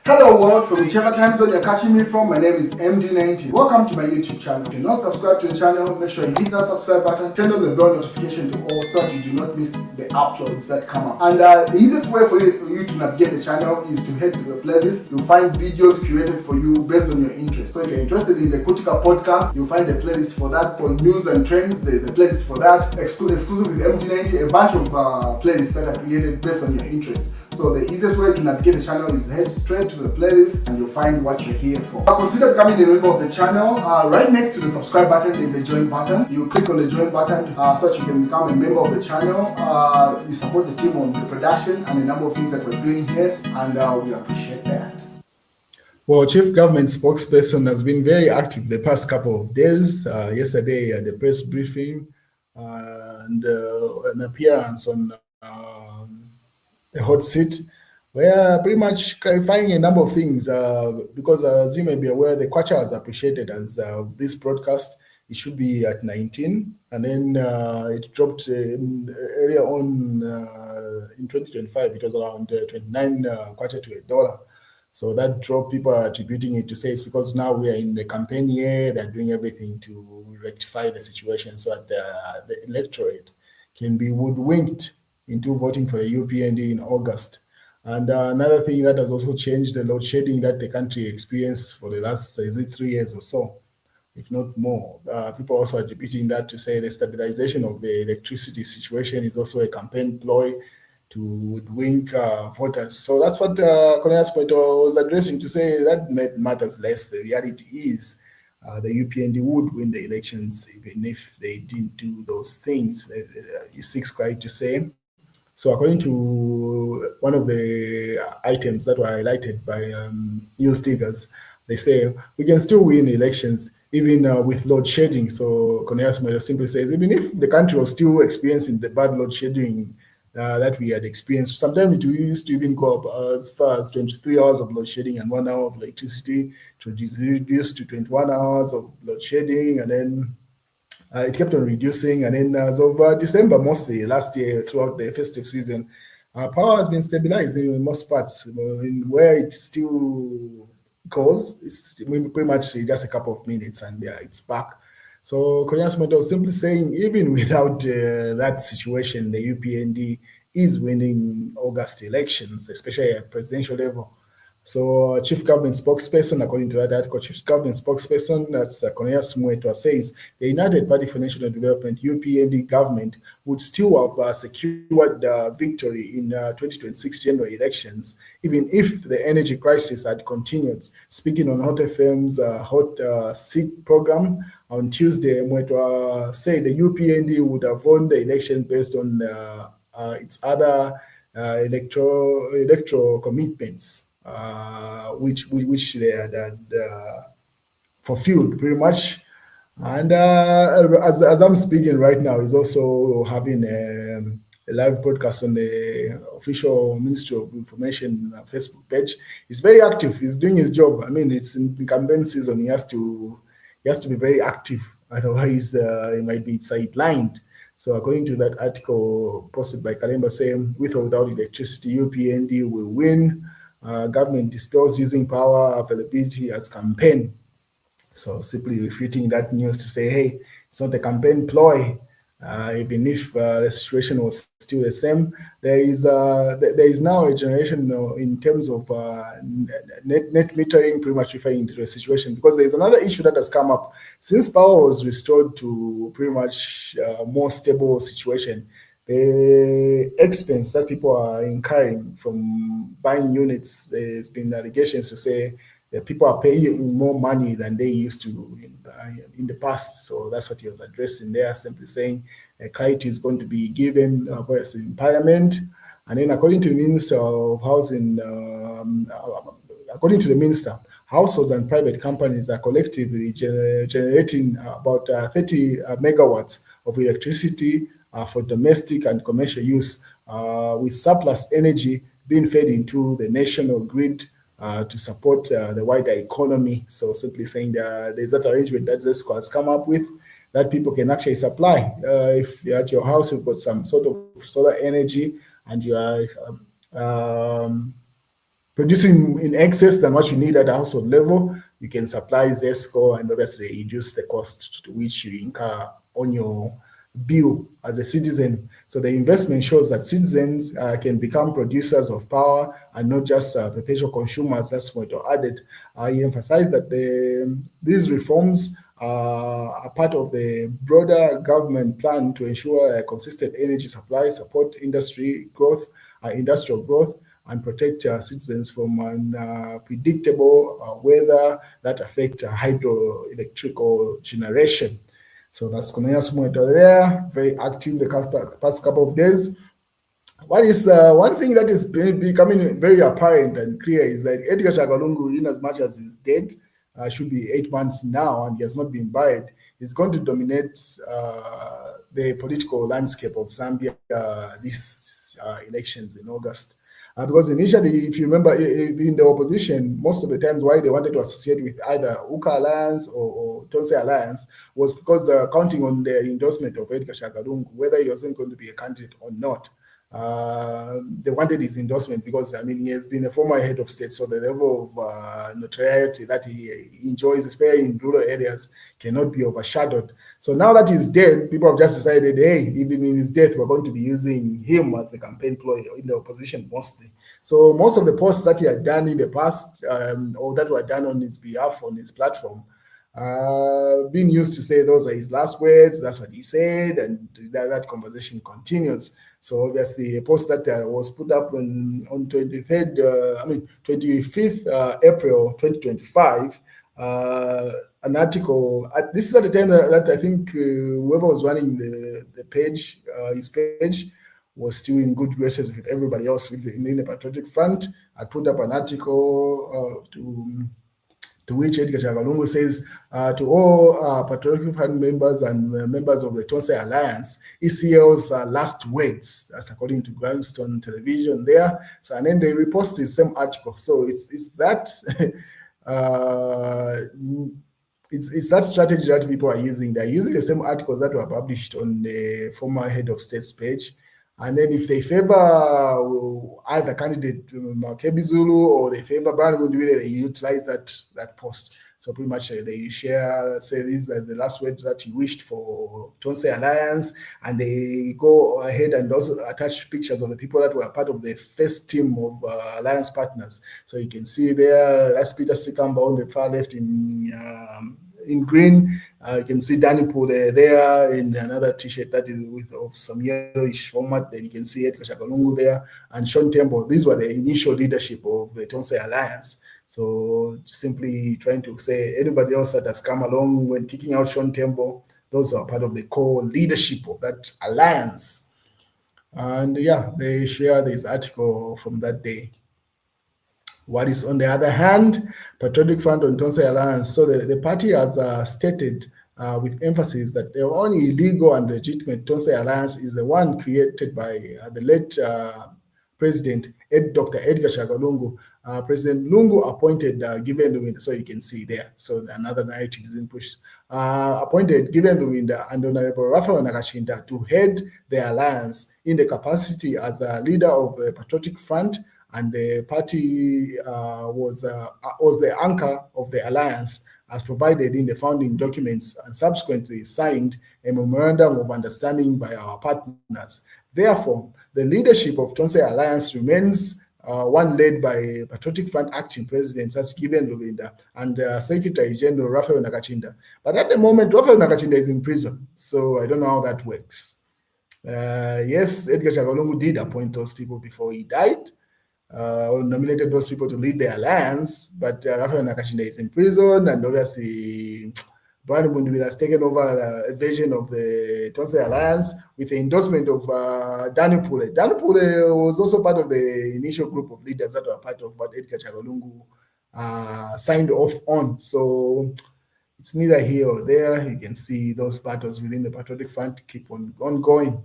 Hello world, from whichever time zone you're catching me from, my name is MD90. Welcome to my YouTube channel. If you're not subscribed to the channel, make sure you hit that subscribe button, turn on the bell notification to all so that you do not miss the uploads that come up. And the easiest way for you to navigate the channel is to head to the playlist. You'll find videos curated for you based on your interest. So if you're interested in the Kutika podcast, you'll find a playlist for that. For news and trends, there's a playlist for that. Exclusive with MD90, a bunch of playlists that are created based on your interest. So the easiest way to navigate the channel is head straight to the playlist and you'll find what you're here for. Consider becoming a member of the channel. Right next to the subscribe button is a join button. You click on the join button so that you can become a member of the channel. You support the team on the production and a number of things that we're doing here, and we appreciate that. Well, Chief Government Spokesperson has been very active the past couple of days. Yesterday at the press briefing and an appearance on the hot seat, where pretty much clarifying a number of things, because as you may be aware, the kwacha was appreciated as this broadcast. It should be at 19, and then it dropped earlier on in 2025. It was around 29 kwacha to $1. So that drop, people are attributing it to say it's because now we are in the campaign year, they're doing everything to rectify the situation so that the electorate can be woodwinked into voting for the UPND in August. And another thing that has also changed, the load shedding that the country experienced for the last 3 years or so, if not more. People also are attributing that to say the stabilization of the electricity situation is also a campaign ploy to wink voters. So that's what Cornelius was addressing, to say that matters less. The reality is the UPND would win the elections even if they didn't do those things. He seeks right to say. So according to one of the items that were highlighted by news diggers, they say we can still win elections even with load shedding. So Cornelius simply says, even if the country was still experiencing the bad load shedding that we had experienced, sometimes it used to even go up as far as 23 hours of load shedding and 1 hour of electricity, to reduce to 21 hours of load shedding, and then it kept on reducing, and then as of December, mostly last year, throughout the festive season, power has been stabilized in most parts. In where it still goes, it's pretty much just a couple of minutes, and it's back. So Cornelius was simply saying, even without that situation, the UPND is winning August elections, especially at presidential level. So Chief Government Spokesperson, according to that article, Chief Government Spokesperson, that's Cornelius Mwetwa, says the United Party for National Development, UPND government, would still have secured victory in 2026 general elections, even if the energy crisis had continued. Speaking on Hot FM's Hot Seat program on Tuesday, Mwetwa said the UPND would have won the election based on its other electoral commitments, which they had fulfilled pretty much. And as I'm speaking right now, he's also having a live broadcast on the official Ministry of Information Facebook page. He's very active. He's doing his job. I mean, it's in campaign season. He has to be very active. Otherwise, he might be sidelined. So according to that article posted by Kalemba saying, with or without electricity, UPND will win. Government dispels using power availability as campaign. So simply refuting that news to say, hey, it's not a campaign ploy. Even if the situation was still the same, there is now a generation in terms of net metering, pretty much referring to the situation, because there is another issue that has come up since power was restored to pretty much more stable situation. The expense that people are incurring from buying units, there's been allegations to say that people are paying more money than they used to in the past. So that's what he was addressing there, simply saying clarity is going to be given in Parliament. And then according to the Minister of Housing, according to the Minister, households and private companies are collectively generating about 30 megawatts of electricity for domestic and commercial use, with surplus energy being fed into the national grid to support the wider economy. So simply saying there's that arrangement that ZESCO has come up with that people can actually supply. If you're at your house, you've got some sort of solar energy and you are producing in excess than what you need at a household level, you can supply ZESCO and obviously reduce the cost to which you incur on your bill as a citizen. So the investment shows that citizens can become producers of power and not just perpetual consumers. That's what I added. He emphasized that these reforms are part of the broader government plan to ensure a consistent energy supply, support industrial growth, and protect citizens from unpredictable weather that affect hydroelectrical generation. So that's Cornelius Monitor there, very active the past couple of days. What is one thing that is becoming very apparent and clear is that Edgar Chagalungu, in as much as he's dead, should be 8 months now, and he has not been buried, is going to dominate the political landscape of Zambia these elections in August. Because initially, if you remember, in the opposition, most of the times why they wanted to associate with either Uka Alliance or Tonse Alliance was because they're counting on the endorsement of Edgar Chagalungu, whether he wasn't going to be a candidate or not. They wanted his endorsement because, I mean, he has been a former head of state, so the level of notoriety that he enjoys, especially in rural areas, cannot be overshadowed. So now that he's dead, people have just decided, hey, even in his death, we're going to be using him as a campaign ploy in the opposition mostly. So most of the posts that he had done in the past, or that were done on his behalf on his platform, being used to say those are his last words, that's what he said, and that conversation continues. So obviously, a post that was put up on 25th April 2025, an article. This is at the time that I think whoever was running the page, his page, was still in good graces with everybody else in the Patriotic Front. I put up an article to which Edgar Chagalungu says, to all Patriotic Front members and members of the Tonse Alliance, ECL's last words. That's according to Grandstone Television there. So, and then they repost the same article. So it's that it's that strategy that people are using. They're using the same articles that were published on the former head of state's page. And then if they favor either candidate Makebi Zulu or they favor Brian Munduwile, they utilize that post. So pretty much they share, say these are the last words that he wished for Tonse Alliance, and they go ahead and also attach pictures of the people that were part of the first team of Alliance partners. So you can see there, that's Peter Sikamba on the far left in green. You can see Danny Poole there in another t-shirt that is of some yellowish format. Then you can see Edgar Chagalungu there and Sean Tembo. These were the initial leadership of the Tonse Alliance. So simply trying to say anybody else that has come along when kicking out Sean Tembo, those are part of the core leadership of that alliance. And yeah, they share this article from that day. What is on the other hand, Patriotic Front on Tonse Alliance. So the party has stated with emphasis that the only legal and legitimate Tonse Alliance is the one created by the late President Dr. Edgar Chagalungu. President Lungu appointed Given Luwinda, so you can see there. So another narrative is in push. Appointed Given Luwinda and Honorable Raphael Nakashinda to head the alliance in the capacity as a leader of the Patriotic Front, and the party was the anchor of the alliance as provided in the founding documents and subsequently signed a memorandum of understanding by our partners. Therefore, the leadership of Tonse Alliance remains one led by Patriotic Front acting president, that's Given Luwinda, and Secretary General Raphael Nakashinda. But at the moment, Raphael Nakashinda is in prison, so I don't know how that works. Yes, Edgar Chagalungu did appoint those people before he died, or nominated those people to lead the alliance, but Raphael Nakashinda is in prison, and obviously Brian Munduwile has taken over a version of the Tonse Alliance with the endorsement of Danny Poole. Danny Poole was also part of the initial group of leaders that were part of what Edgar Chagalungu signed off on. So it's neither here or there. You can see those battles within the Patriotic Front keep on ongoing.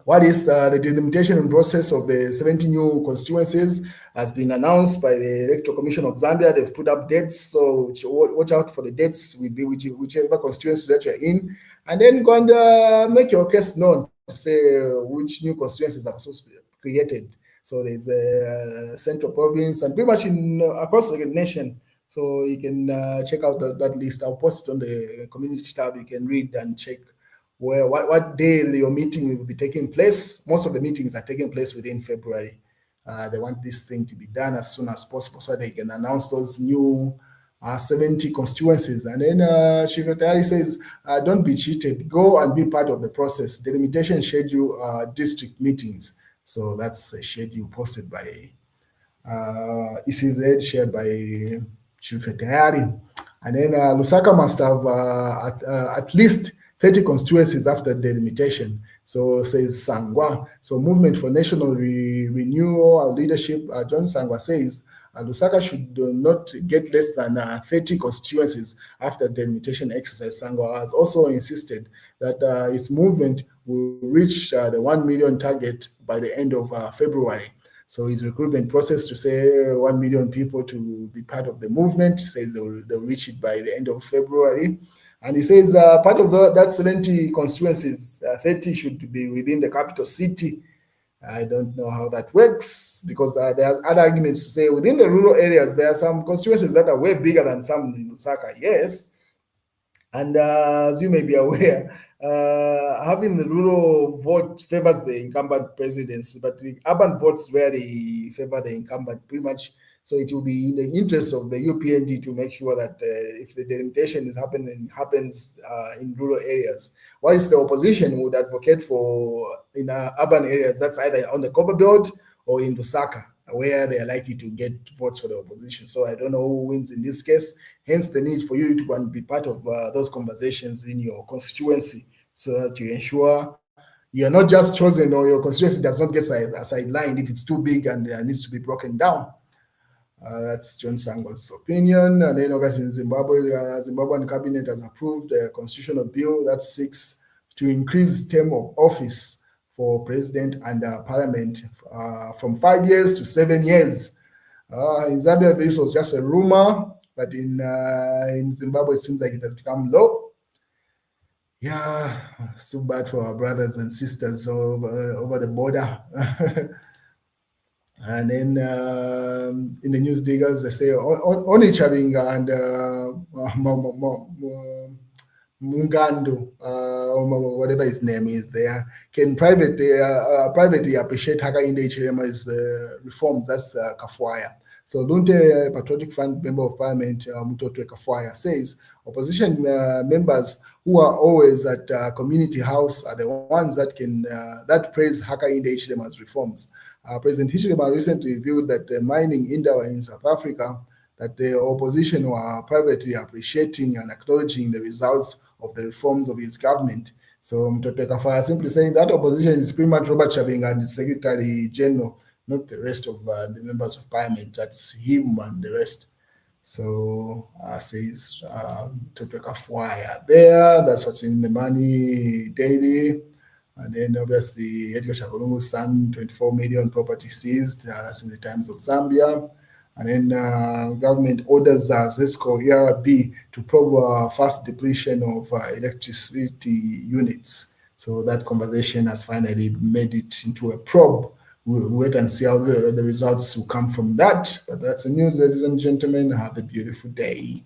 What is the delimitation process of the 70 new constituencies has been announced by the Electoral Commission of Zambia. They've put up dates, so watch out for the dates with whichever constituency that you're in, and then go and make your case known to say which new constituencies are supposed to be created. So there's a central province and pretty much in across the nation. So you can check out that list. I'll post it on the community tab. You can read and check where what day your meeting will be taking place. Most of the meetings are taking place within February. They want this thing to be done as soon as possible so they can announce those new 70 constituencies. And then Secretary says, don't be cheated. Go and be part of the process. Delimitation schedule district meetings. So that's a schedule posted by ECZ, shared by Secretary. And then Lusaka must have at least 30 constituencies after delimitation. So says Chagwa. So Movement for National Renewal Leadership, John Chagwa says, Lusaka should not get less than 30 constituencies after delimitation exercise. Chagwa has also insisted that its movement will reach the 1 million target by the end of February. So his recruitment process to say 1 million people to be part of the movement, he says they'll reach it by the end of February. And he says part of that 70 constituencies, 30 should be within the capital city. I don't know how that works because there are other arguments to say within the rural areas, there are some constituencies that are way bigger than some in Lusaka, yes. And as you may be aware, having the rural vote favors the incumbent presidency, but the urban votes rarely favor the incumbent pretty much. So it will be in the interest of the UPND to make sure that if the delimitation happens in rural areas, whilst the opposition would advocate for in urban areas, that's either on the Copper Belt or in Lusaka, where they are likely to get votes for the opposition. So I don't know who wins in this case. Hence the need for you to go and be part of those conversations in your constituency so that you ensure you're not just chosen or your constituency does not get sidelined if it's too big and needs to be broken down. That's John Chagwa's opinion. And then, obviously, in Zimbabwe, Zimbabwean cabinet has approved a constitutional bill that seeks to increase term of office for president and parliament from 5 years to 7 years. In Zambia, this was just a rumor, but in Zimbabwe, it seems like it has become law. Yeah, it's too bad for our brothers and sisters over the border. And then in the news diggers, they say Onichabinga and Mungando, whatever his name is there, can privately appreciate Hakainde Hichilema's reforms. That's Kafwaya. So Lunte, Patriotic Front Member of Parliament, Mutotwe Kafwaya, says opposition members who are always at Community House are the ones that can that praise Hakainde Hichilema's reforms. President Hichilema recently revealed that the mining industry in South Africa, that the opposition were privately appreciating and acknowledging the results of the reforms of his government. So Mtoto Kafaya simply saying that opposition is pretty much Robert Chabinga and the Secretary General, not the rest of the members of Parliament. That's him and the rest. So says Mtoto Kafaya there. That's what's in the Money Daily. And then obviously Edgar Lungu's son, 24 million property seized. That's in the Times of Zambia. And then government orders ZESCO ERB to probe fast depletion of electricity units. So that conversation has finally made it into a probe. We'll wait and see how the results will come from that. But that's the news, ladies and gentlemen. Have a beautiful day.